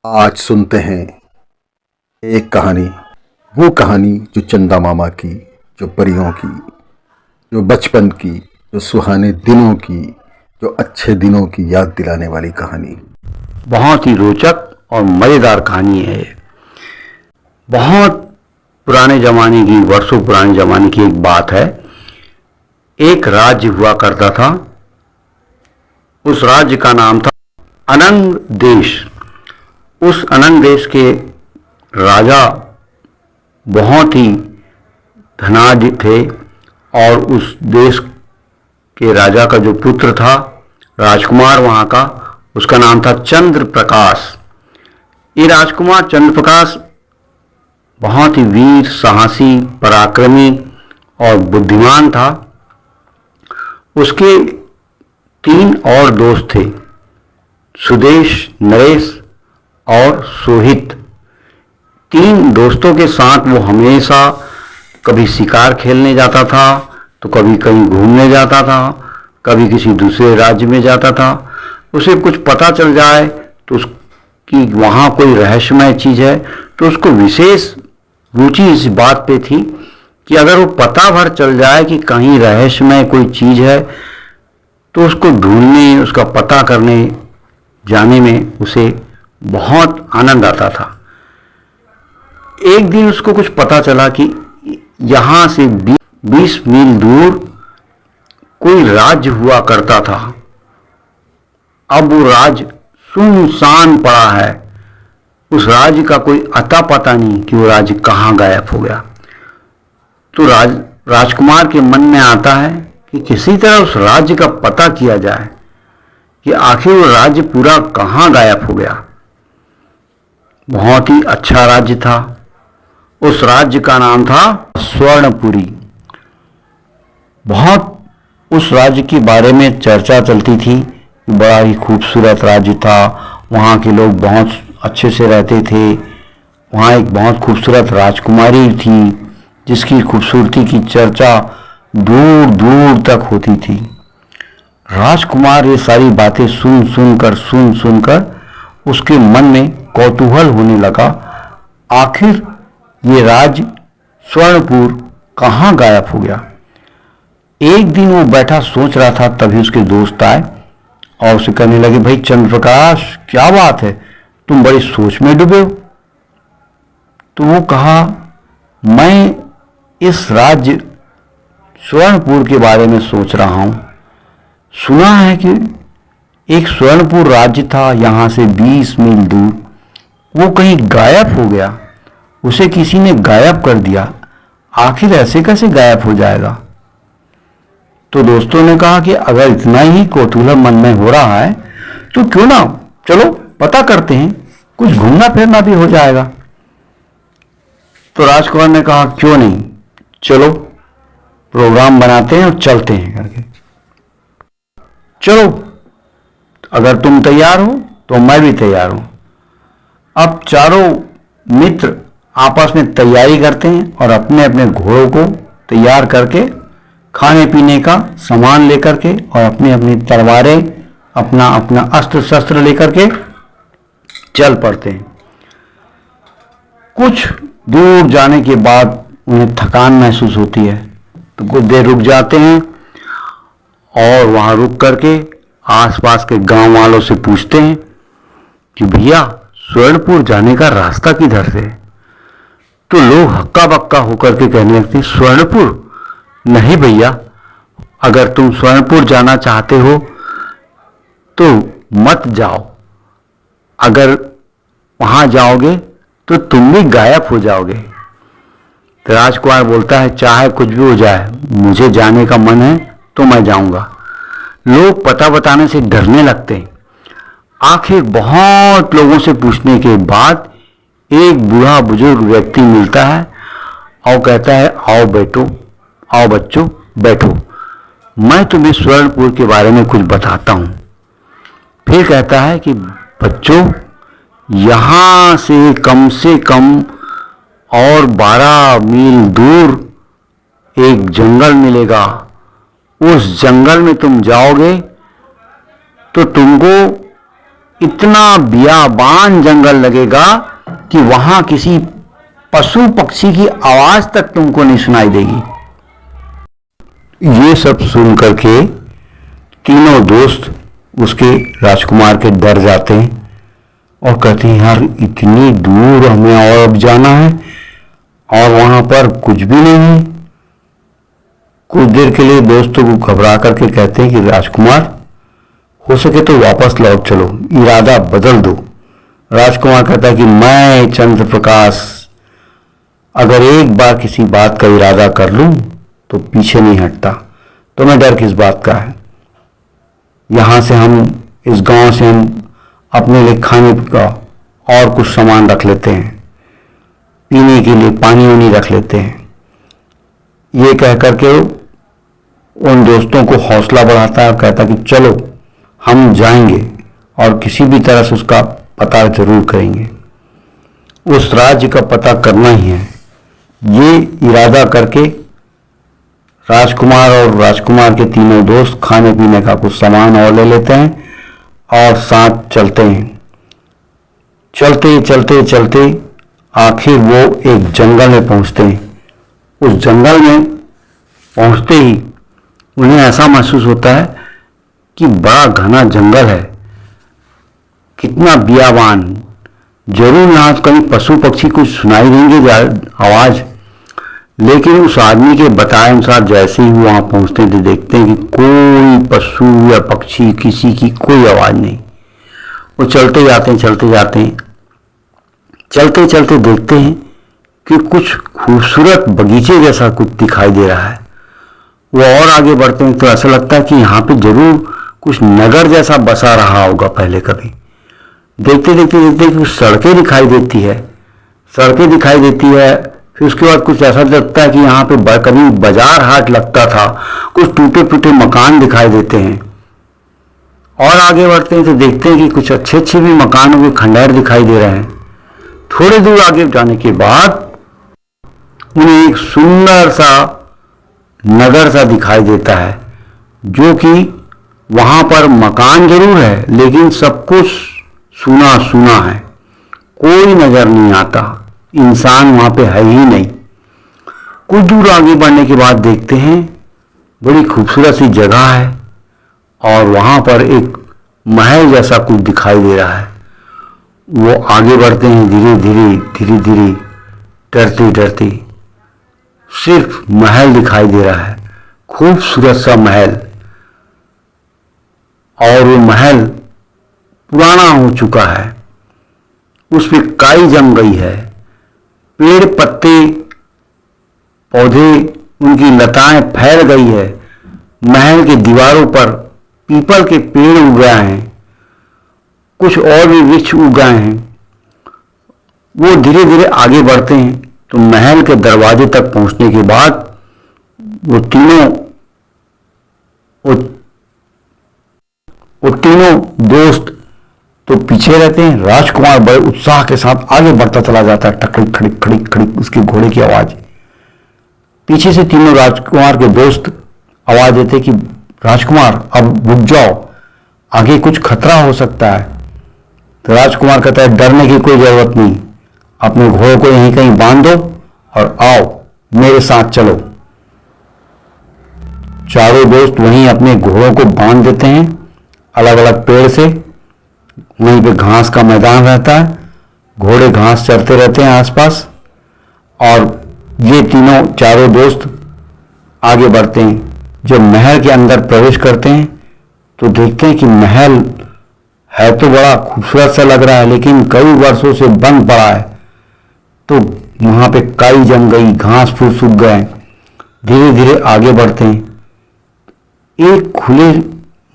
आज सुनते हैं एक कहानी, वो कहानी जो चंदा मामा की, जो परियों की, जो बचपन की, जो सुहाने दिनों की, जो अच्छे दिनों की याद दिलाने वाली कहानी। बहुत ही रोचक और मज़ेदार कहानी है। बहुत पुराने ज़माने की, वर्षों पुराने ज़माने की एक बात है। एक राज्य हुआ करता था। उस राज्य का नाम था अनंग देश। उस अनंग देश के राजा बहुत ही धनाढ्य थे और उस देश के राजा का जो पुत्र था, राजकुमार वहाँ का, उसका नाम था चंद्र प्रकाश। ये राजकुमार चंद्र प्रकाश बहुत ही वीर, साहसी, पराक्रमी और बुद्धिमान था। उसके 3 और दोस्त थे, सुदेश, नरेश और सोहित। 3 दोस्तों के साथ वो हमेशा कभी शिकार खेलने जाता था, तो कभी कहीं घूमने जाता था, कभी किसी दूसरे राज्य में जाता था। उसे कुछ पता चल जाए तो उसकी वहाँ कोई रहस्यमय चीज़ है तो उसको विशेष रुचि इस बात पे थी कि अगर वो पता भर चल जाए कि कहीं रहस्यमय कोई चीज़ है तो उसको ढूंढने, उसका पता करने जाने में उसे बहुत आनंद आता था। एक दिन उसको कुछ पता चला कि यहाँ से 20 मील दूर कोई राज्य हुआ करता था। अब वो राज्य सुनसान पड़ा है। उस राज्य का कोई अता पता नहीं कि वो राज्य कहाँ गायब हो गया। तो राजकुमार के मन में आता है कि किसी तरह उस राज्य का पता किया जाए कि आखिर वो राज्य पूरा कहाँ गायब हो गया। बहुत ही अच्छा राज्य था। उस राज्य का नाम था स्वर्णपुरी। बहुत उस राज्य के बारे में चर्चा चलती थी कि बड़ा ही खूबसूरत राज्य था, वहाँ के लोग बहुत अच्छे से रहते थे। वहाँ एक बहुत खूबसूरत राजकुमारी थी जिसकी खूबसूरती की चर्चा दूर दूर तक होती थी। राजकुमार ये सारी बातें सुन सुनकर उसके मन में कौतूहल होने लगा, आखिर ये राज्य स्वर्णपुर कहाँ गायब हो गया। एक दिन वो बैठा सोच रहा था, तभी उसके दोस्त आए और उसे कहने लगे, भाई चंद्र प्रकाश, क्या बात है, तुम बड़ी सोच में डूबे हो। तो वो कहा, मैं इस राज्य स्वर्णपुर के बारे में सोच रहा हूं। सुना है कि एक स्वर्णपुर राज्य था यहाँ से 20 मील दूर, वो कहीं गायब हो गया, उसे किसी ने गायब कर दिया। आखिर ऐसे कैसे गायब हो जाएगा। तो दोस्तों ने कहा कि अगर इतना ही कौतूहल मन में हो रहा है तो क्यों ना चलो पता करते हैं, कुछ घूमना फिरना भी हो जाएगा। तो राजकुमार ने कहा, क्यों नहीं, चलो प्रोग्राम बनाते हैं और चलते हैं करके। चलो, अगर तुम तैयार हो तो मैं भी तैयार हूं। अब चारों मित्र आपस में तैयारी करते हैं और अपने अपने घोड़ों को तैयार करके, खाने पीने का सामान लेकर के और अपनी अपनी तलवारें, अपना अपना अस्त्र शस्त्र लेकर के चल पड़ते हैं। कुछ दूर जाने के बाद उन्हें थकान महसूस होती है तो कुछ देर रुक जाते हैं और वहां रुक करके आसपास के गांव वालों से पूछते हैं कि भैया स्वर्णपुर जाने का रास्ता किधर से। तो लोग हक्का बक्का होकर के कहने लगते हैं, स्वर्णपुर नहीं भैया, अगर तुम स्वर्णपुर जाना चाहते हो तो मत जाओ, अगर वहां जाओगे तो तुम भी गायब हो जाओगे। तो राजकुमार बोलता है, चाहे कुछ भी हो जाए, मुझे जाने का मन है तो मैं जाऊंगा। लोग पता बताने से डरने लगते हैं। आखिर बहुत लोगों से पूछने के बाद एक बूढ़ा बुजुर्ग व्यक्ति मिलता है और कहता है, आओ बैठो, आओ बच्चों बैठो, मैं तुम्हें स्वर्णपुर के बारे में कुछ बताता हूं। फिर कहता है कि बच्चों, यहां से कम और 12 मील दूर एक जंगल मिलेगा। उस जंगल में तुम जाओगे तो तुमको इतना बियाबान जंगल लगेगा कि वहां किसी पशु पक्षी की आवाज तक तुमको नहीं सुनाई देगी। ये सब सुन करके तीनों दोस्त उसके राजकुमार के डर जाते हैं और कहते हैं यार इतनी दूर हमें और अब जाना है और वहां पर कुछ भी नहीं है। कुछ देर के लिए दोस्तों को घबरा करके कहते हैं कि राजकुमार हो सके तो वापस लौट चलो, इरादा बदल दो। राजकुमार कहता है कि मैं चंद्र प्रकाश अगर एक बार किसी बात का इरादा कर लूं तो पीछे नहीं हटता, तो मैं डर किस बात का है। यहां से हम इस गांव से हम अपने लिए खाने का और कुछ सामान रख लेते हैं, पीने के लिए पानी वानी रख लेते हैं। ये कह करके उन दोस्तों को हौसला बढ़ाता है और कहता है कि चलो हम जाएंगे और किसी भी तरह से उसका पता जरूर करेंगे, उस राज्य का पता करना ही है। ये इरादा करके राजकुमार और राजकुमार के तीनों दोस्त खाने पीने का कुछ सामान और ले लेते हैं और साथ चलते हैं। चलते चलते चलते आखिर वो एक जंगल में पहुंचते हैं। उस जंगल में पहुंचते ही उन्हें ऐसा महसूस होता है कि बड़ा घना जंगल है, कितना बियाबान, जरूर यहाँ कहीं पशु पक्षी कुछ सुनाई देंगे आवाज। लेकिन उस आदमी के बताए अनुसार जैसे ही वहां पहुंचते थे देखते हैं कि कोई पशु या पक्षी किसी की कोई आवाज नहीं। वो चलते जाते हैं चलते जाते हैं, चलते चलते देखते हैं कि कुछ खूबसूरत बगीचे जैसा कुछ दिखाई दे रहा है। वो और आगे बढ़ते हैं तो ऐसा लगता है कि यहाँ पे जरूर कुछ नगर जैसा बसा रहा होगा पहले कभी। देखते देखते देखते कुछ सड़कें दिखाई देती है, सड़कें दिखाई देती है। फिर उसके बाद कुछ ऐसा लगता है कि यहाँ पे कभी बाजार हाट लगता था, कुछ टूटे फूटे मकान दिखाई देते हैं। और आगे बढ़ते हैं तो देखते हैं कि कुछ अच्छे अच्छे भी मकानों के खंडहर दिखाई दे रहे हैं। थोड़ी दूर आगे जाने के बाद उन्हें एक सुंदर सा नगर सा दिखाई देता है, जो कि वहां पर मकान जरूर है लेकिन सब कुछ सूना सूना है, कोई नजर नहीं आता, इंसान वहां पे है ही नहीं। कुछ दूर आगे बढ़ने के बाद देखते हैं बड़ी खूबसूरत सी जगह है और वहां पर एक महल जैसा कुछ दिखाई दे रहा है। वो आगे बढ़ते हैं धीरे धीरे डरते डरते। सिर्फ महल दिखाई दे रहा है, खूबसूरत सा महल, और वो महल पुराना हो चुका है, उस पर काई जम गई है, पेड़ पत्ते पौधे उनकी लताएं फैल गई है। महल की दीवारों पर पीपल के पेड़ उग गए हैं, कुछ और भी वृक्ष उग गए हैं। वो धीरे धीरे आगे बढ़ते हैं तो महल के दरवाजे तक पहुंचने के बाद वो तीनों दोस्त तो पीछे रहते हैं। राजकुमार बड़े उत्साह के साथ आगे बढ़ता चला जाता है, टकड़िक खड़िक खड़िक खड़िक उसके घोड़े की आवाज। पीछे से तीनों राजकुमार के दोस्त आवाज देते कि राजकुमार अब रुक जाओ, आगे कुछ खतरा हो सकता है। तो राजकुमार कहता है डरने की कोई जरूरत नहीं, अपने घोड़ों को यहीं कहीं बांध दो और आओ मेरे साथ चलो। चारों दोस्त वहीं अपने घोड़ों को बांध देते हैं अलग अलग पेड़ से। वहीं पे घास का मैदान रहता है, घोड़े घास चरते रहते हैं आसपास, और ये तीनों चारों दोस्त आगे बढ़ते हैं। जब महल के अंदर प्रवेश करते हैं तो देखते हैं कि महल है तो बड़ा खूबसूरत सा लग रहा है लेकिन कई वर्षों से बंद पड़ा है। तो वहां पे काई जम गई, घास फूस सूख गए। धीरे धीरे आगे बढ़ते हैं, एक खुले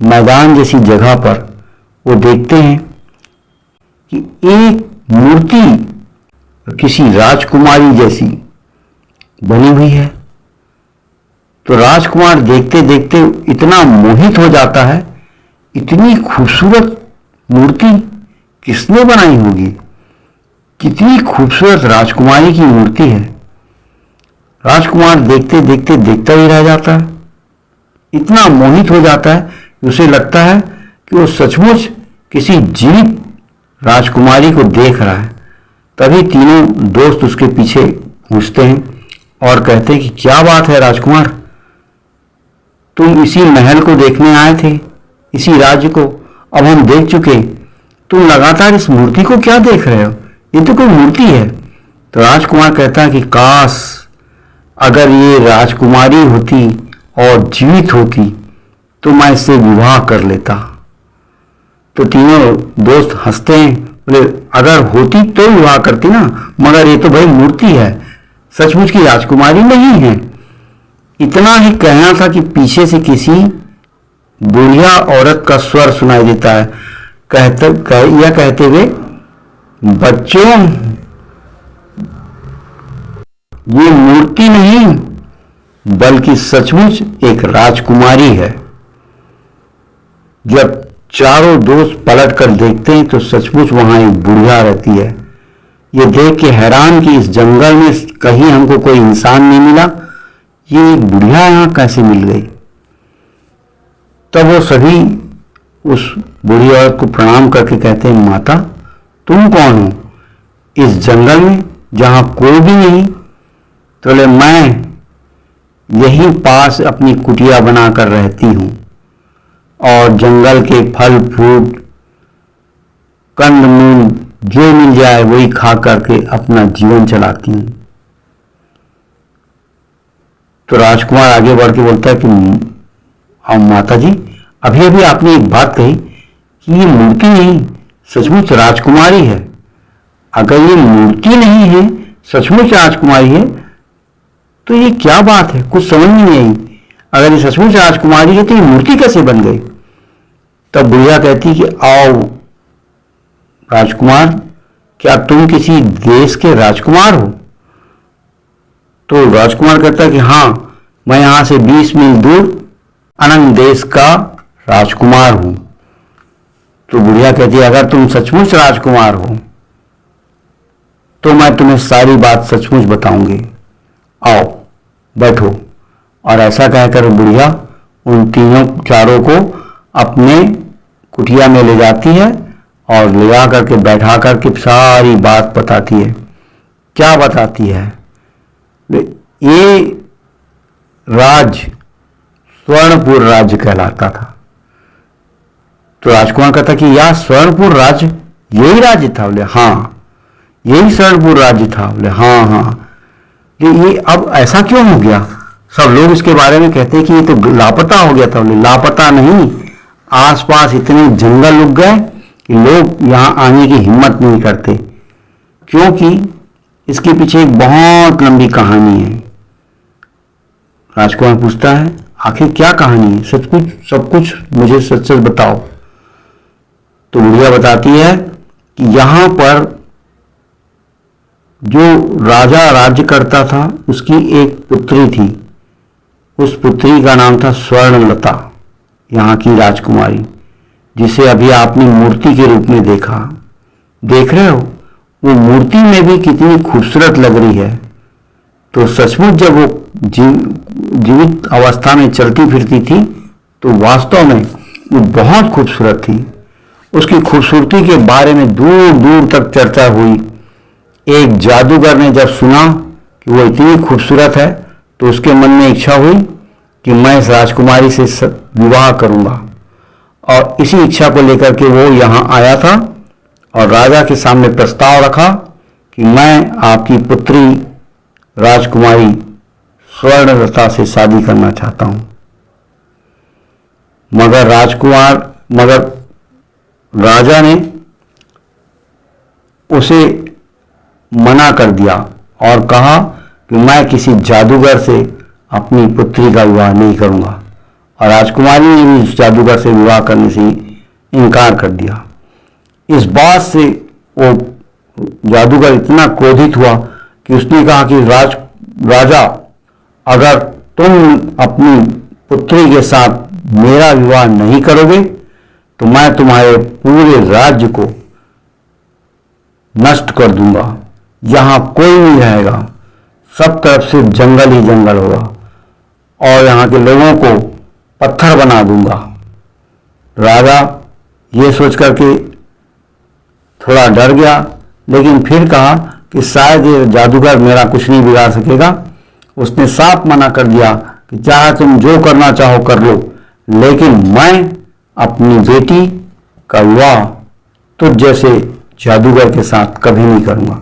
मैदान जैसी जगह पर वो देखते हैं कि एक मूर्ति किसी राजकुमारी जैसी बनी हुई है। तो राजकुमार देखते देखते इतना मोहित हो जाता है, इतनी खूबसूरत मूर्ति किसने बनाई होगी, कितनी खूबसूरत राजकुमारी की मूर्ति है। राजकुमार देखते देखते देखता ही रह जाता है, इतना मोहित हो जाता है कि उसे लगता है कि वो सचमुच किसी जीवित राजकुमारी को देख रहा है। तभी तीनों दोस्त उसके पीछे पूछते हैं और कहते हैं कि क्या बात है राजकुमार, तुम इसी महल को देखने आए थे, इसी राज्य को अब हम देख चुके, तुम लगातार इस मूर्ति को क्या देख रहे हो, ये तो कोई मूर्ति है। तो राजकुमार कहता है कि काश अगर ये राजकुमारी होती और जीवित होती तो मैं इससे विवाह कर लेता। तो तीनों दोस्त हंसते हैं, बोले अगर होती तो विवाह करती ना, मगर ये तो भाई मूर्ति है, सचमुच की राजकुमारी नहीं है। इतना ही कहना था कि पीछे से किसी बुढ़िया औरत का स्वर सुनाई देता है, कहते हुए, बच्चों ये मूर्ति नहीं बल्कि सचमुच एक राजकुमारी है। जब चारों दोस्त पलट कर देखते हैं तो सचमुच वहां एक बुढ़िया रहती है। ये देख के हैरान कि इस जंगल में कहीं हमको कोई इंसान नहीं मिला, ये एक बुढ़िया यहां कैसे मिल गई। तब वो सभी उस बूढ़ी औरत को प्रणाम करके कहते हैं, माता तुम कौन हो इस जंगल में जहां कोई भी नहीं। तो बोले मैं यहीं पास अपनी कुटिया बनाकर रहती हूं और जंगल के फल फ्रूट कंद मूल जो मिल जाए वही खा करके अपना जीवन चलाती हूं। तो राजकुमार आगे बढ़ के बोलता है कि माता जी अभी अभी आपने एक बात कही कि ये मूर्ति नहीं सचमुच राजकुमारी है। अगर ये मूर्ति नहीं है सचमुच राजकुमारी है तो ये क्या बात है, कुछ समझ में नहीं आई। अगर ये सचमुच राजकुमारी है तो ये मूर्ति कैसे बन गई। तब बुढ़िया कहती कि आओ राजकुमार, क्या तुम किसी देश के राजकुमार हो। तो राजकुमार कहता है कि हाँ, मैं यहां से 20 मील दूर अनंत देश का राजकुमार हूं। तो बुढ़िया कहती है अगर तुम सचमुच राजकुमार हो तो मैं तुम्हें सारी बात सचमुच बताऊंगी, आओ बैठो। और ऐसा कहकर बुढ़िया उन तीनों चारों को अपने कुटिया में ले जाती है और ले जा करके बैठा करके सारी बात बताती है। क्या बताती है, ये राज्य स्वर्णपुर राज्य कहलाता था। तो राजकुमार कहता कि यह स्वर्णपुर राज्य यही राज्य था। बोले हाँ यही स्वर्णपुर राज्य था। बोले हाँ हाँ, ये अब ऐसा क्यों हो गया। सब लोग इसके बारे में कहते हैं कि ये तो लापता हो गया था। बोले लापता नहीं, आसपास इतने जंगल उग गए कि लोग यहां आने की हिम्मत नहीं करते, क्योंकि इसके पीछे एक बहुत लंबी कहानी है। राजकुमार पूछता है आखिर क्या कहानी है, सब कुछ मुझे सच सच बताओ। तो बुढ़िया बताती है कि यहां पर जो राजा राज्य करता था उसकी एक पुत्री थी, उस पुत्री का नाम था स्वर्णलता, यहाँ की राजकुमारी, जिसे अभी आपने मूर्ति के रूप में देखा। देख रहे हो वो मूर्ति में भी कितनी खूबसूरत लग रही है। तो सचमुच जब वो जीवित अवस्था में चलती फिरती थी तो वास्तव में वो बहुत खूबसूरत थी। उसकी खूबसूरती के बारे में दूर दूर तक चर्चा हुई। एक जादूगर ने जब सुना कि वो इतनी खूबसूरत है तो उसके मन में इच्छा हुई कि मैं इस राजकुमारी से विवाह करूंगा, और इसी इच्छा को लेकर के वो यहाँ आया था और राजा के सामने प्रस्ताव रखा कि मैं आपकी पुत्री राजकुमारी स्वर्णलता से शादी करना चाहता हूं। मगर राजा ने उसे मना कर दिया और कहा कि मैं किसी जादूगर से अपनी पुत्री का विवाह नहीं करूंगा, और राजकुमारी ने भी उस जादूगर से विवाह करने से इनकार कर दिया। इस बात से वो जादूगर इतना क्रोधित हुआ कि उसने कहा कि राजा, अगर तुम अपनी पुत्री के साथ मेरा विवाह नहीं करोगे तो मैं तुम्हारे पूरे राज्य को नष्ट कर दूंगा, यहां कोई नहीं रहेगा, सब तरफ से जंगल ही जंगल होगा और यहां के लोगों को पत्थर बना दूंगा। राजा ये सोच करके थोड़ा डर गया, लेकिन फिर कहा कि शायद ये जादूगर मेरा कुछ नहीं बिगाड़ सकेगा। उसने साफ मना कर दिया कि चाहे तुम जो करना चाहो कर लो, लेकिन मैं अपनी बेटी का विवाह तुझ जैसे जादूगर के साथ कभी नहीं करूंगा।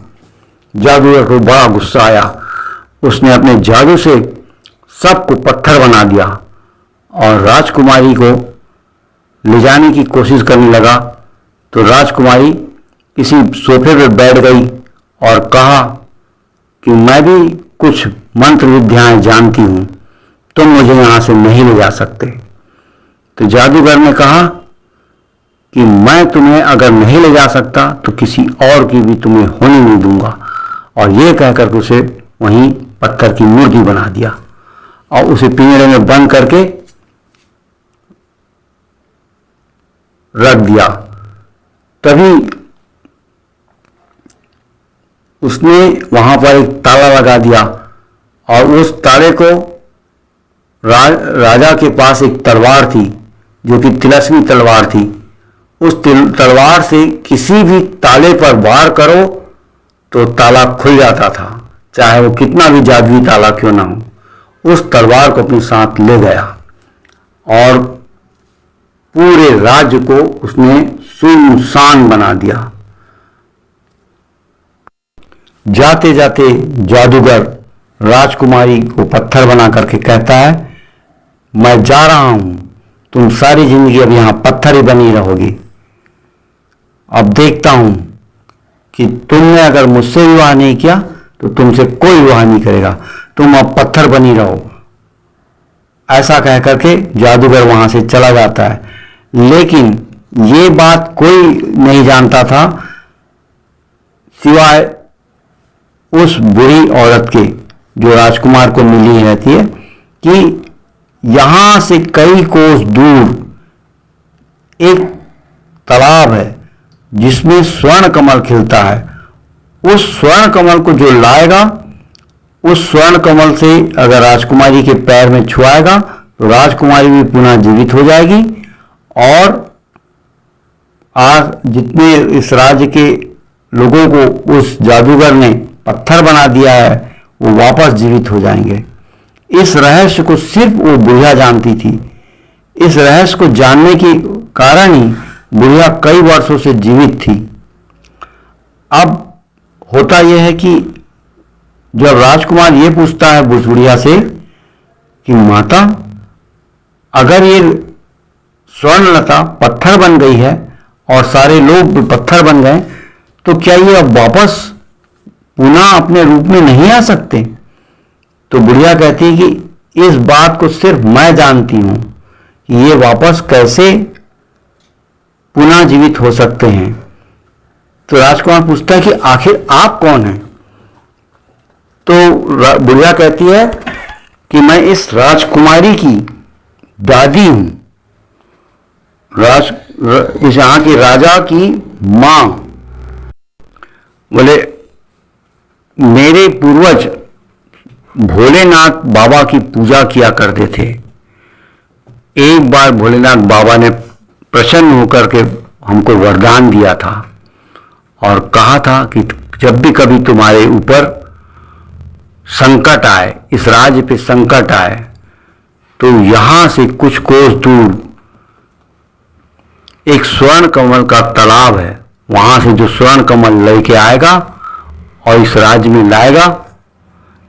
जादूगर को बड़ा गुस्सा आया। उसने अपने जादू से सबको पत्थर बना दिया और राजकुमारी को ले जाने की कोशिश करने लगा। तो राजकुमारी किसी सोफे पर बैठ गई और कहा कि मैं भी कुछ मंत्र विद्याएं जानती हूं, तुम मुझे यहां से नहीं ले जा सकते। तो जादूगर ने कहा कि मैं तुम्हें अगर नहीं ले जा सकता तो किसी और की भी तुम्हें होने नहीं दूंगा। और ये कहकर उसे वहीं पत्थर की मूर्ति बना दिया और उसे पिंजरे में बंद करके रख दिया। तभी उसने वहां पर एक ताला लगा दिया और उस ताले को राजा के पास एक तलवार थी जो कि तिलस्मी तलवार थी। उस तलवार से किसी भी ताले पर वार करो तो ताला खुल जाता था, चाहे वो कितना भी जादुई ताला क्यों ना हो। उस तलवार को अपने साथ ले गया और पूरे राज्य को उसने सुनसान बना दिया। जाते जाते जादूगर राजकुमारी को पत्थर बना करके कहता है, मैं जा रहा हूं, तुम सारी जिंदगी अब यहां पत्थर ही बनी रहोगी। अब देखता हूं कि तुमने अगर मुझसे विवाह नहीं किया तो तुमसे कोई विवाह नहीं करेगा, तुम अब पत्थर बनी रहो। ऐसा कह करके जादूगर वहां से चला जाता है। लेकिन ये बात कोई नहीं जानता था सिवाय उस बुरी औरत के जो राजकुमार को मिली रहती है कि यहां से कई कोस दूर एक तालाब है जिसमें स्वर्ण कमल खिलता है। उस स्वर्ण कमल को जो लाएगा, उस स्वर्ण कमल से अगर राजकुमारी के पैर में छुआएगा तो राजकुमारी भी पुनः जीवित हो जाएगी और आज जितने इस राज्य के लोगों को उस जादूगर ने पत्थर बना दिया है वो वापस जीवित हो जाएंगे। इस रहस्य को सिर्फ वो बुढ़िया जानती थी। इस रहस्य को जानने के कारण ही बुढ़िया कई वर्षों से जीवित थी। अब होता यह है कि जब राजकुमार ये पूछता है बुढ़िया से कि माता, अगर ये स्वर्णलता पत्थर बन गई है और सारे लोग पत्थर बन गए तो क्या ये अब वापस पुनः अपने रूप में नहीं आ सकते? तो बुढ़िया कहती है कि इस बात को सिर्फ मैं जानती हूं कि ये वापस कैसे पुनः जीवित हो सकते हैं। तो राजकुमार पूछता है कि आखिर आप कौन हैं? तो बुढ़िया कहती है कि मैं इस राजकुमारी की दादी हूं, इस यहाँ के राजा की मां। बोले मेरे पूर्वज भोलेनाथ बाबा की पूजा किया करते थे। एक बार भोलेनाथ बाबा ने प्रसन्न होकर के हमको वरदान दिया था और कहा था कि जब भी कभी तुम्हारे ऊपर संकट आए, इस राज्य पे संकट आए, तो यहां से कुछ कोस दूर एक स्वर्ण कमल का तालाब है, वहां से जो स्वर्ण कमल लेके आएगा और इस राज्य में लाएगा,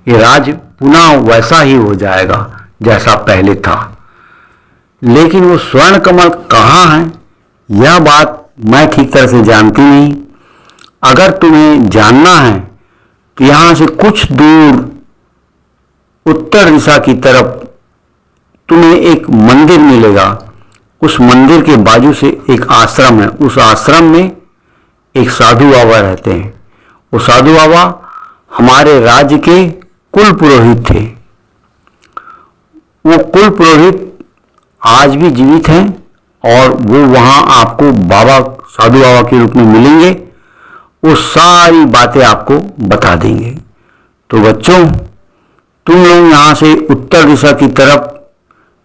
ये राज्य पुनः वैसा ही हो जाएगा जैसा पहले था। लेकिन वो स्वर्ण कमल कहाँ है यह बात मैं ठीक तरह से जानती नहीं। अगर तुम्हें जानना है तो यहां से कुछ दूर उत्तर दिशा की तरफ तुम्हें एक मंदिर मिलेगा। उस मंदिर के बाजू से एक आश्रम है, उस आश्रम में एक साधु बाबा रहते हैं। वो साधु बाबा हमारे राज्य के कुल पुरोहित थे। वो कुल पुरोहित आज भी जीवित हैं और वो वहां आपको बाबा साधु बाबा के रूप में मिलेंगे। वो सारी बातें आपको बता देंगे। तो बच्चों, तुम लोग यहां से उत्तर दिशा की तरफ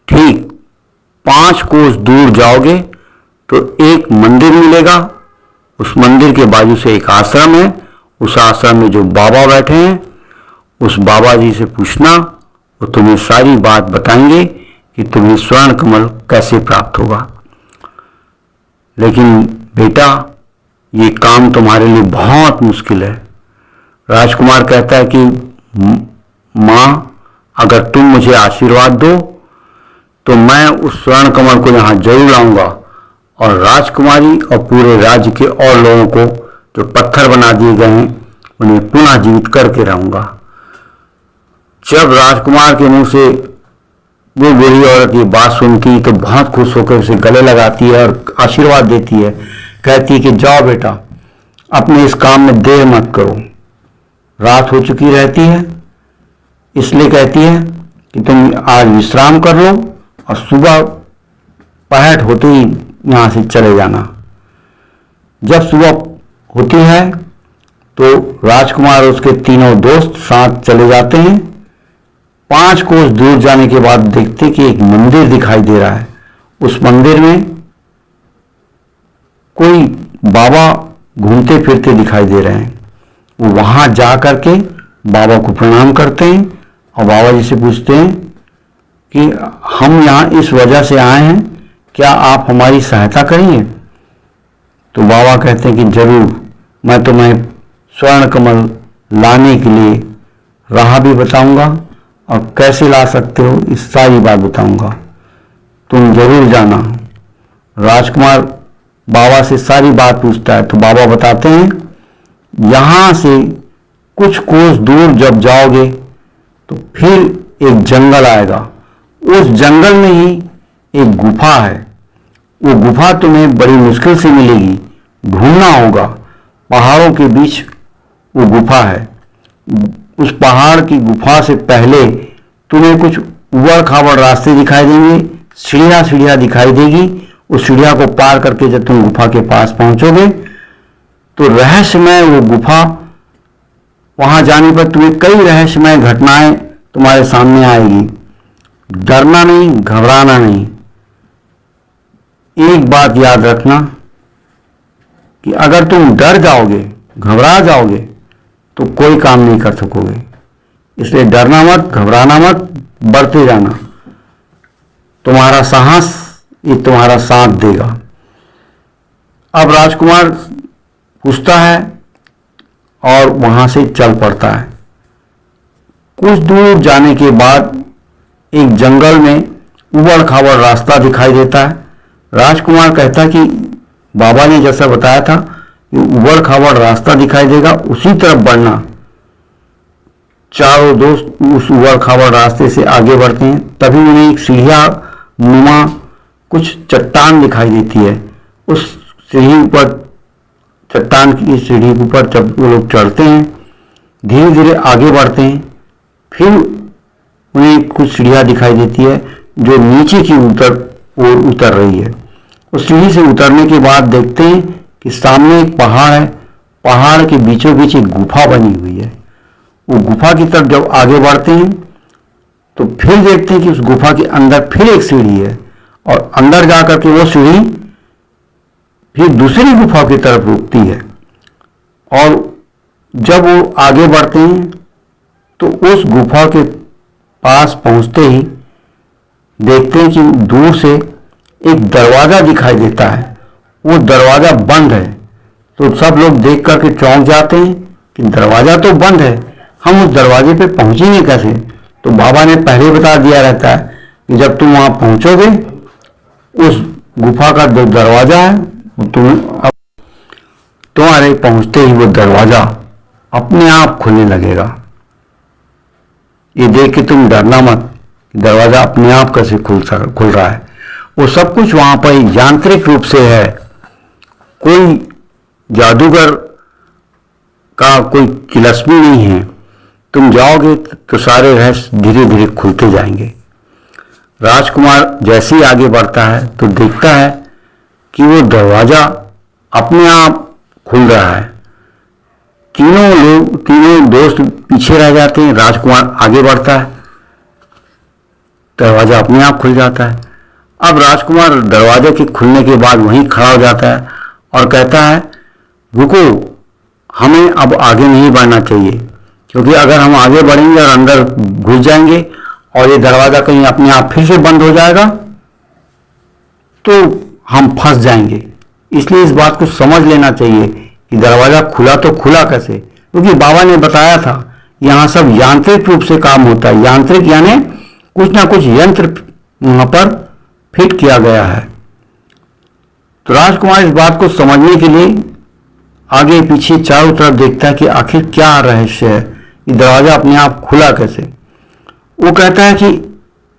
ठीक 5 कोस दूर जाओगे तो एक मंदिर मिलेगा, उस मंदिर के बाजू से एक आश्रम है, उस आश्रम में जो बाबा बैठे हैं उस बाबा जी से पूछना, वो तुम्हें सारी बात बताएंगे कि तुम्हें स्वर्ण कमल कैसे प्राप्त होगा। लेकिन बेटा, ये काम तुम्हारे लिए बहुत मुश्किल है। राजकुमार कहता है कि माँ, अगर तुम मुझे आशीर्वाद दो तो मैं उस स्वर्ण कमल को यहाँ जरूर लाऊंगा और राजकुमारी और पूरे राज्य के और लोगों को जो पत्थर बना दिए गए हैं उन्हें पुनः जीवित करके रहूंगा। जब राजकुमार के मुंह से वो बूढ़ी औरत ये बात सुनती तो बहुत खुश होकर उसे गले लगाती है और आशीर्वाद देती है। कहती है कि जाओ बेटा, अपने इस काम में देर मत करो। रात हो चुकी रहती है, इसलिए कहती है कि तुम आज विश्राम कर लो और सुबह पहट होते ही यहाँ से चले जाना। जब सुबह होती है तो राजकुमार और उसके तीनों दोस्त साथ चले जाते हैं। 5 कोस दूर जाने के बाद देखते कि एक मंदिर दिखाई दे रहा है। उस मंदिर में कोई बाबा घूमते फिरते दिखाई दे रहे हैं। वो वहां जा करके बाबा को प्रणाम करते हैं और बाबा जी से पूछते हैं कि हम यहाँ इस वजह से आए हैं, क्या आप हमारी सहायता करेंगे? तो बाबा कहते हैं कि जरूर, मैं तुम्हें स्वर्ण कमल लाने के लिए राह भी बताऊंगा और कैसे ला सकते हो इस सारी बात बताऊंगा, तुम जरूर जाना। राजकुमार बाबा से सारी बात पूछता है तो बाबा बताते हैं, यहां से कुछ कोस दूर जब जाओगे तो फिर एक जंगल आएगा। उस जंगल में ही एक गुफा है। वो गुफा तुम्हें बड़ी मुश्किल से मिलेगी, ढूंढना होगा। पहाड़ों के बीच वो गुफा है। उस पहाड़ की गुफा से पहले तुम्हें कुछ उबड़ खाबड़ रास्ते दिखाई देंगे, सीढ़ियां सीढ़ियां दिखाई देगी। उस सीढ़ियां को पार करके जब तुम गुफा के पास पहुंचोगे तो रहस्यमय वो गुफा, वहां जाने पर तुम्हें कई रहस्यमय घटनाएं तुम्हारे सामने आएगी। डरना नहीं, घबराना नहीं। एक बात याद रखना कि अगर तुम डर जाओगे, घबरा जाओगे तो कोई काम नहीं कर सकोगे। इसलिए डरना मत, घबराना मत, बढ़ते जाना। तुम्हारा साहस ये तुम्हारा साथ देगा। अब राजकुमार पूछता है और वहां से चल पड़ता है। कुछ दूर जाने के बाद एक जंगल में उबड़ खाबड़ रास्ता दिखाई देता है। राजकुमार कहता है कि बाबा ने जैसा बताया था कि उबड़ खाबड़ रास्ता दिखाई देगा, उसी तरफ बढ़ना। चारों दोस्त उस उबड़ खाबड़ रास्ते से आगे बढ़ते हैं। तभी उन्हें एक सीढ़ियां नुमा कुछ चट्टान दिखाई देती है। उस सीढ़ी पर, चट्टान की सीढ़ी के ऊपर जब वो लोग चढ़ते हैं, धीरे धीरे आगे बढ़ते हैं, फिर उन्हें कुछ सीढ़ियां दिखाई देती है जो नीचे की ओर उतर रही है। उस सीढ़ी से उतरने के बाद देखते हैं कि सामने एक पहाड़ है। पहाड़ के बीचों बीच एक गुफा बनी हुई है। वो गुफा की तरफ जब आगे बढ़ते हैं तो फिर देखते हैं कि उस गुफा के अंदर फिर एक सीढ़ी है और अंदर जाकर के वो सीढ़ी फिर दूसरी गुफा की तरफ रुकती है। और जब वो आगे बढ़ते हैं तो उस गुफा के पास पहुंचते ही देखते हैं कि दूर से एक दरवाजा दिखाई देता है। वो दरवाजा बंद है। तो सब लोग देख करके चौंक जाते हैं कि दरवाजा तो बंद है, हम उस दरवाजे पे पहुंचेंगे कैसे? तो बाबा ने पहले बता दिया रहता है कि जब तुम वहां पहुंचोगे उस गुफा का जो दरवाजा है तुम्हारे पहुंचते ही वो दरवाजा अपने आप खुलने लगेगा। ये देख के तुम डरना मत, दरवाजा अपने आप कैसे खुल रहा है। वो सब कुछ वहां पर यांत्रिक रूप से है। कोई जादूगर का कोई तिलस्मी नहीं है। तुम जाओगे तो सारे रहस्य धीरे धीरे खुलते जाएंगे। राजकुमार जैसे ही आगे बढ़ता है तो देखता है कि वो दरवाजा अपने आप खुल रहा है। तीनों दोस्त पीछे रह जाते हैं। राजकुमार आगे बढ़ता है, दरवाजा अपने आप खुल जाता है अब राजकुमार दरवाजे के खुलने के बाद वहीं खड़ा हो जाता है और कहता है, रुको, हमें अब आगे नहीं बढ़ना चाहिए, क्योंकि अगर हम आगे बढ़ेंगे और अंदर घुस जाएंगे और ये दरवाज़ा कहीं अपने आप फिर से बंद हो जाएगा तो हम फंस जाएंगे। इसलिए इस बात को समझ लेना चाहिए कि दरवाज़ा खुला तो खुला कैसे, क्योंकि बाबा ने बताया था यहाँ सब यांत्रिक रूप से काम होता है। यांत्रिक यानी कुछ ना कुछ यंत्र वहाँ पर फिट किया गया है। तो राजकुमार इस बात को समझने के लिए आगे पीछे चारों तरफ देखता है कि आखिर क्या रहस्य है, ये दरवाज़ा अपने आप खुला कैसे। वो कहता है कि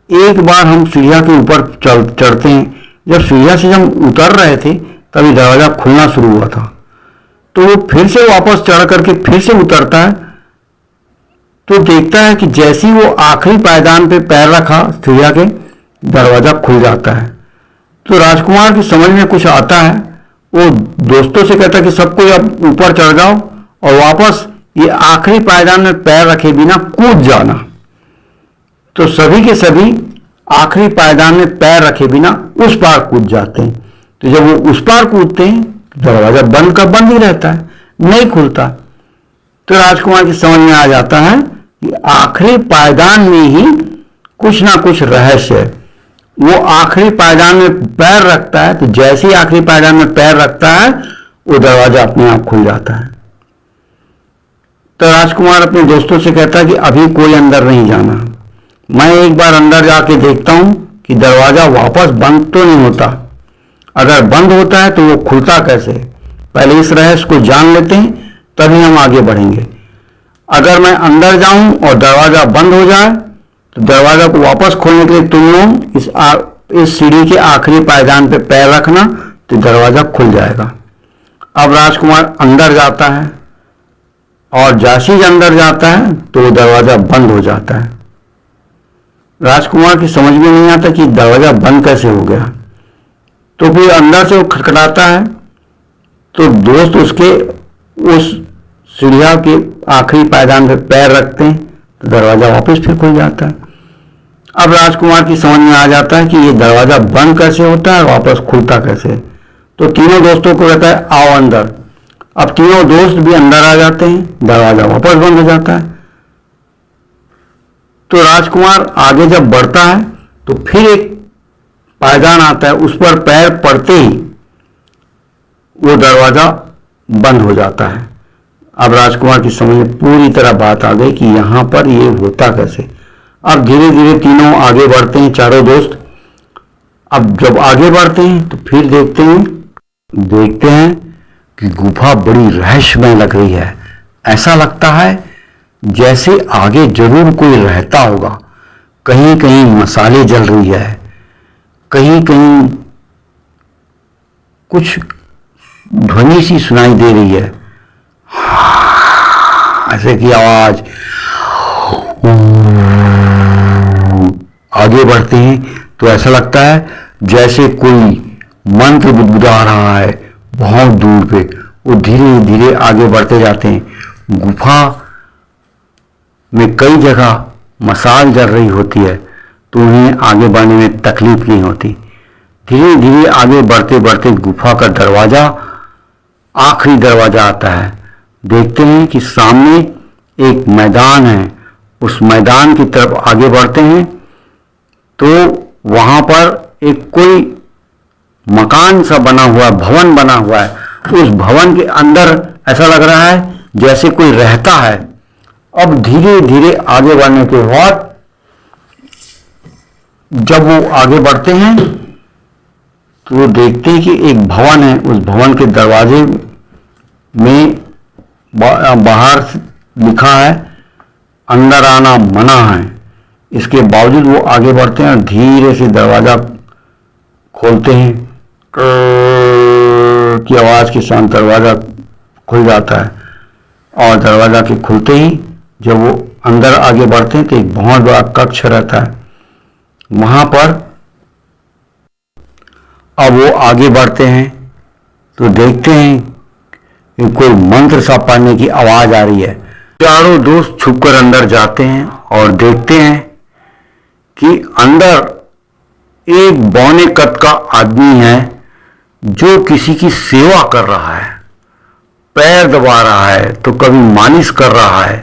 एक बार हम सीढ़ियाँ के ऊपर चढ़ते हैं, जब सीढ़ियाँ से हम उतर रहे थे तभी दरवाज़ा खुलना शुरू हुआ था। तो वो फिर से वापस चढ़ करके फिर से उतरता है तो देखता है कि जैसे ही वो आखिरी पायदान पे पैर रखा सीढ़ियाँ के, दरवाज़ा खुल जाता है। तो राजकुमार की समझ में कुछ आता है, वो दोस्तों से कहता है कि सबको अब ऊपर चढ़ जाओ और वापस ये आखिरी पायदान में पैर रखे बिना कूद जाना। तो सभी के सभी आखिरी पायदान में पैर रखे बिना उस पार कूद जाते हैं। तो जब वो उस पार कूदते हैं तो दरवाजा बंद का बंद ही रहता है, नहीं खुलता। तो राजकुमार की समझ में आ जाता है कि आखिरी पायदान में ही कुछ ना कुछ रहस्य है। वो आखिरी पायदान में पैर रखता है तो जैसे ही आखिरी पायदान में पैर रखता है वो दरवाजा अपने आप खुल जाता है। तो राजकुमार अपने दोस्तों से कहता है कि अभी कोई अंदर नहीं जाना, मैं एक बार अंदर जाके देखता हूं कि दरवाजा वापस बंद तो नहीं होता। अगर बंद होता है तो वो खुलता कैसे, पहले इस रहस्य को जान लेते हैं तभी हम आगे बढ़ेंगे। अगर मैं अंदर जाऊं और दरवाजा बंद हो जाए तो दरवाजा को वापस खोलने के लिए तुम लोग इस सीढ़ी के आखिरी पायदान पे पैर रखना तो दरवाजा खुल जाएगा। अब राजकुमार अंदर जाता है और जैसे ही अंदर जाता है तो वो दरवाजा बंद हो जाता है। राजकुमार की समझ में नहीं आता कि दरवाजा बंद कैसे हो गया। तो फिर अंदर से वो खटखटाता है तो दोस्त उसके उस सीढ़िया के आखिरी पायदान पे पैर रखते हैं तो दरवाजा वापस फिर खुल जाता है। अब राजकुमार की समझ में आ जाता है कि ये दरवाजा बंद कैसे होता है, वापस खुलता कैसे। तो तीनों दोस्तों को कहता है आओ अंदर। अब तीनों दोस्त भी अंदर आ जाते हैं, दरवाजा वापस बंद हो जाता है। तो राजकुमार आगे जब बढ़ता है तो फिर एक पायदान आता है, उस पर पैर पड़ते ही वो दरवाजा बंद हो जाता है। अब राजकुमार की समझ में पूरी तरह बात आ गई कि यहां पर ये होता कैसे। अब धीरे धीरे तीनों आगे बढ़ते हैं, चारों दोस्त। अब जब आगे बढ़ते हैं तो फिर देखते हैं कि गुफा बड़ी रहस्यमय लग रही है। ऐसा लगता है जैसे आगे जरूर कोई रहता होगा। कहीं कहीं मसाले जल रही है, कहीं कहीं कुछ ध्वनि सी सुनाई दे रही है, ऐसे की आवाज। आगे बढ़ते हैं तो ऐसा लगता है जैसे कोई मंत्र बुदबुदा रहा है बहुत दूर पे। वो धीरे धीरे आगे बढ़ते जाते हैं। गुफा में कई जगह मसाल जल रही होती है तो उन्हें आगे बढ़ने में तकलीफ नहीं होती। धीरे धीरे आगे बढ़ते बढ़ते गुफा का दरवाजा, आखिरी दरवाजा आता है। देखते हैं कि सामने एक मैदान है। उस मैदान की तरफ आगे बढ़ते हैं तो वहां पर एक कोई मकान सा बना हुआ, भवन बना हुआ है। उस भवन के अंदर ऐसा लग रहा है जैसे कोई रहता है। अब धीरे धीरे आगे बढ़ने के बाद जब वो आगे बढ़ते हैं तो वो देखते हैं कि एक भवन है। उस भवन के दरवाजे में बाहर लिखा है अंदर आना मना है। इसके बावजूद वो आगे बढ़ते हैं और धीरे से दरवाजा खोलते हैं। की आवाज के साथ दरवाजा खुल जाता है और दरवाजा के खुलते ही जब वो अंदर आगे बढ़ते हैं तो एक बहुत बड़ा कक्ष रहता है। वहां पर अब वो आगे बढ़ते हैं तो देखते हैं कि कोई मंत्र सा पढ़ने की आवाज आ रही है। चारों दोस्त छुपकर अंदर जाते हैं और देखते हैं कि अंदर एक बौने कद का आदमी है जो किसी की सेवा कर रहा है, पैर दबा रहा है तो कभी मालिश कर रहा है।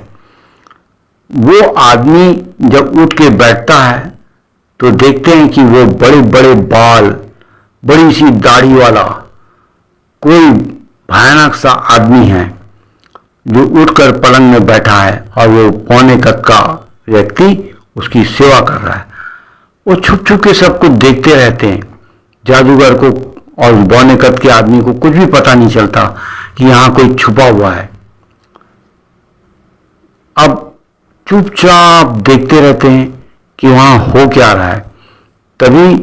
वो आदमी जब उठ के बैठता है तो देखते हैं कि वो बड़े बड़े बाल, बड़ी सी दाढ़ी वाला कोई भयानक सा आदमी है जो उठकर पलंग में बैठा है और वो पौने कद का व्यक्ति उसकी सेवा कर रहा है। वो छुप छुप के सबको देखते रहते हैं। जादूगर को और बौने कद के आदमी को कुछ भी पता नहीं चलता कि यहां कोई छुपा हुआ है। अब चुपचाप देखते रहते हैं कि वहां हो क्या रहा है। तभी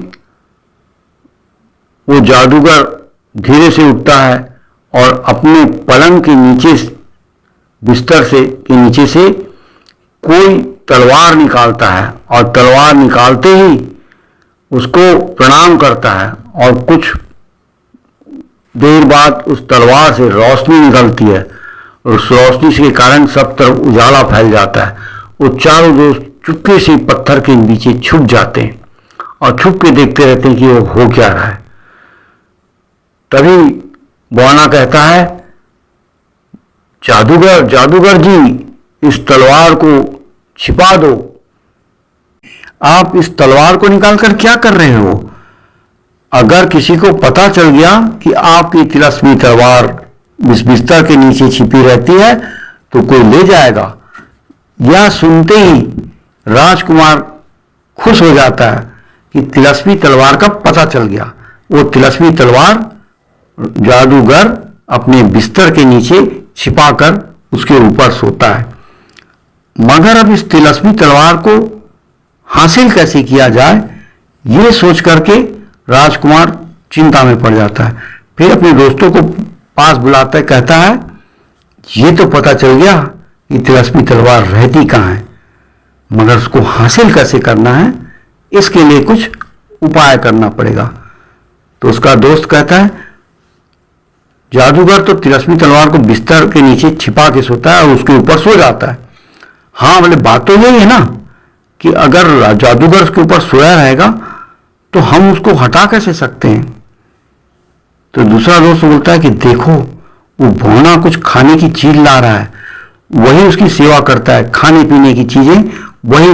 वो जादूगर धीरे से उठता है और अपने पलंग के नीचे, बिस्तर से के नीचे से कोई तलवार निकालता है और तलवार निकालते ही उसको प्रणाम करता है और कुछ देर बाद उस तलवार से रोशनी निकलती है और उस रोशनी के कारण सब तरफ उजाला फैल जाता है। वो चारों दोस्त चुपके से पत्थर के नीचे छुप जाते हैं और छुप के देखते रहते हैं कि वो हो क्या रहा है। तभी बौना कहता है, जादूगर जादूगर जी, इस तलवार को छिपा दो। आप इस तलवार को निकालकर क्या कर रहे हो? अगर किसी को पता चल गया कि आपकी तिलस्मी तलवार इस बिस्तर के नीचे छिपी रहती है तो कोई ले जाएगा। यह सुनते ही राजकुमार खुश हो जाता है कि तिलस्मी तलवार का पता चल गया। वो तिलस्मी तलवार जादूगर अपने बिस्तर के नीचे छिपाकर उसके ऊपर सोता है। मगर अब इस तिलस्मी तलवार को हासिल कैसे किया जाए, ये सोच करके राजकुमार चिंता में पड़ जाता है। फिर अपने दोस्तों को पास बुलाता है, कहता है, ये तो पता चल गया कि तिलस्मी तलवार रहती कहाँ है, मगर उसको हासिल कैसे करना है, इसके लिए कुछ उपाय करना पड़ेगा। तो उसका दोस्त कहता है, जादूगर तो तिलस्मी तलवार को बिस्तर के नीचे छिपा के सोता है और उसके ऊपर सो जाता है। हाँ, बोले बात तो यही है ना कि अगर जादूगर उसके ऊपर सोया रहेगा तो हम उसको हटा कैसे सकते हैं। तो दूसरा दोस्त बोलता है कि देखो, वो भौना कुछ खाने की चीज ला रहा है, वही उसकी सेवा करता है, खाने पीने की चीजें वही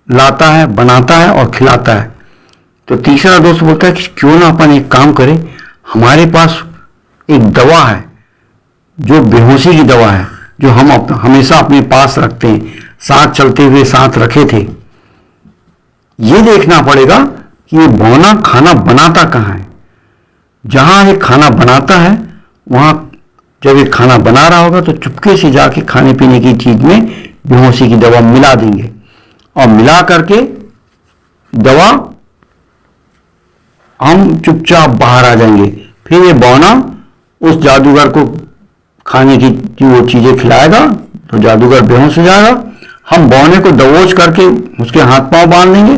लाता है, बनाता है और खिलाता है। तो तीसरा दोस्त बोलता है कि क्यों ना अपन एक काम करें, हमारे पास एक दवा है जो बेहोशी की दवा है, जो हम हमेशा अपने पास रखते हैं, साथ चलते हुए साथ रखे थे। ये देखना पड़ेगा कि ये भौना खाना बनाता कहाँ है। जहां ये खाना बनाता है वहां जब ये खाना बना रहा होगा तो चुपके से जाके खाने पीने की चीज में बेहोशी की दवा मिला देंगे और मिला करके दवा हम चुपचाप बाहर आ जाएंगे। फिर ये बौना उस जादूगर को खाने की वो चीजें खिलाएगा तो जादूगर बेहोश हो जाएगा। हम बौने को दबोच करके उसके हाथ पांव बांध देंगे।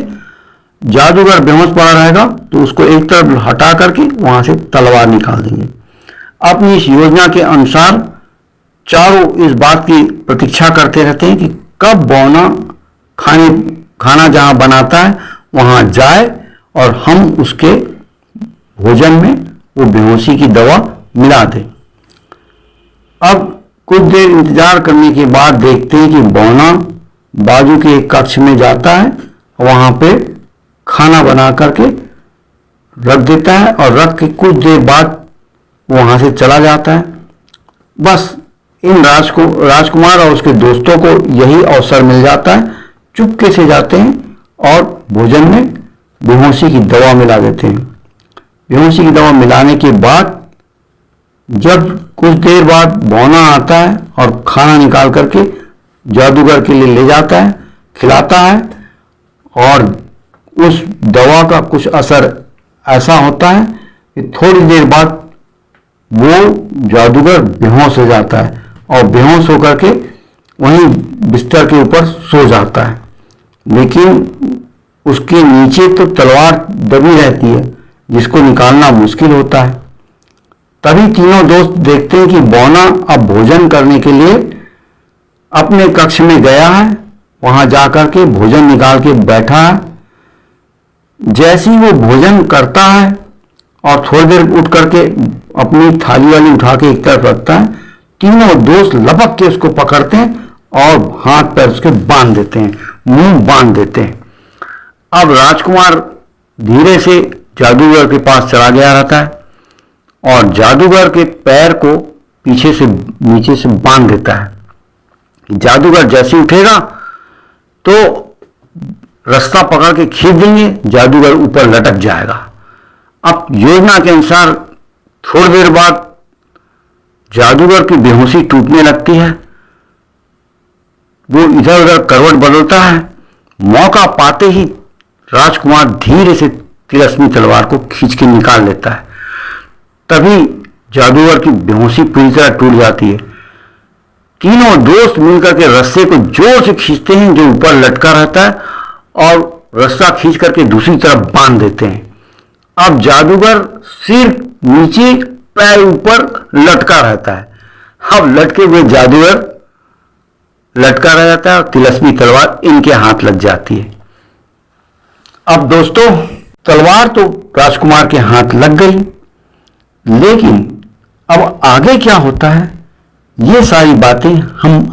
जादूगर बेहोश पड़ा रहेगा तो उसको एक तरफ हटा करके वहां से तलवार निकाल देंगे। अपनी इस योजना के अनुसार चारों इस बात की प्रतीक्षा करते रहते हैं कि कब बौना खाना जहां बनाता है वहां जाए और हम उसके भोजन में वो बेहोशी की दवा मिला दें। अब कुछ देर इंतजार करने के बाद देखते हैं कि बौना बाजू के एक कक्ष में जाता है, वहां पे खाना बना करके रख देता है और रख के कुछ देर बाद वहां से चला जाता है। बस इन राजकुमार और उसके दोस्तों को यही अवसर मिल जाता है, चुपके से जाते हैं और भोजन में बेहोशी की दवा मिला देते हैं। बेहोशी की दवा मिलाने के बाद जब कुछ देर बाद बौना आता है और खाना निकाल करके जादूगर के लिए ले जाता है, खिलाता है और उस दवा का कुछ असर ऐसा होता है कि थोड़ी देर बाद वो जादूगर बेहोश हो जाता है और बेहोश होकर के वहीं बिस्तर के ऊपर सो जाता है। लेकिन उसके नीचे तो तलवार दबी रहती है जिसको निकालना मुश्किल होता है। तभी तीनों दोस्त देखते हैं कि बौना अब भोजन करने के लिए अपने कक्ष में गया है, वहां जाकर के भोजन निकाल के बैठा है। जैसे ही वो भोजन करता है और थोड़ी देर उठ करके अपनी थाली वाली उठा के एक तरफ रखता है, तीनों दोस्त लपक के उसको पकड़ते हैं और हाथ पैर उसके बांध देते हैं, मुंह बांध देते हैं। अब राजकुमार धीरे से जादूगर के पास चला गया रहता है और जादूगर के पैर को पीछे से नीचे से बांध देता है। जादूगर जैसे उठेगा तो रास्ता पकड़ के खींच देंगे, जादूगर ऊपर लटक जाएगा। अब योजना के अनुसार थोड़ी देर बाद जादूगर की बेहोशी टूटने लगती है, वो इधर उधर करवट बदलता है। मौका पाते ही राजकुमार धीरे से तिलस्मी तलवार को खींच के निकाल लेता है। तभी जादूगर की बेहोशी पूरी तरह टूट जाती है। तीनों दोस्त मिलकर के रस्से को जोर से खींचते हैं जो ऊपर लटका रहता है और रस्सा खींच करके दूसरी तरफ बांध देते हैं। अब जादूगर सिर नीचे पैर ऊपर लटका रहता है। अब लटके हुए जादूगर लटका रह जाता है और तिलस्मी तलवार इनके हाथ लग जाती है। अब दोस्तों, तलवार तो राजकुमार के हाथ लग गई, लेकिन अब आगे क्या होता है ये सारी बातें हम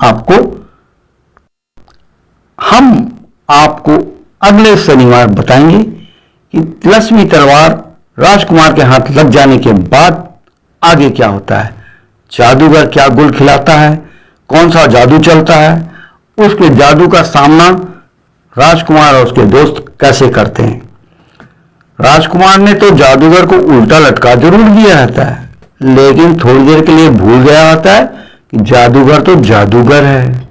आपको अगले शनिवार बताएंगे कि तिलस्मी तलवार राजकुमार के हाथ लग जाने के बाद आगे क्या होता है। जादूगर क्या गुल खिलाता है, कौन सा जादू चलता है, उसके जादू का सामना राजकुमार और उसके दोस्त कैसे करते हैं। राजकुमार ने तो जादूगर को उल्टा लटका जरूर दिया रहता है, लेकिन थोड़ी देर के लिए भूल गया होता है कि जादूगर तो जादूगर है,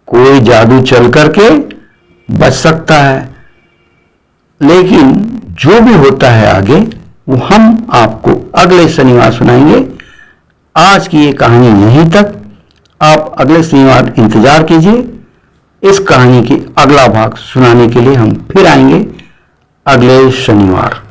कोई जादू चल करके बच सकता है। लेकिन जो भी होता है आगे वो हम आपको अगले शनिवार सुनाएंगे। आज की ये कहानी यहीं तक। आप अगले शनिवार इंतजार कीजिए। इस कहानी की अगला भाग सुनाने के लिए हम फिर आएंगे अगले शनिवार।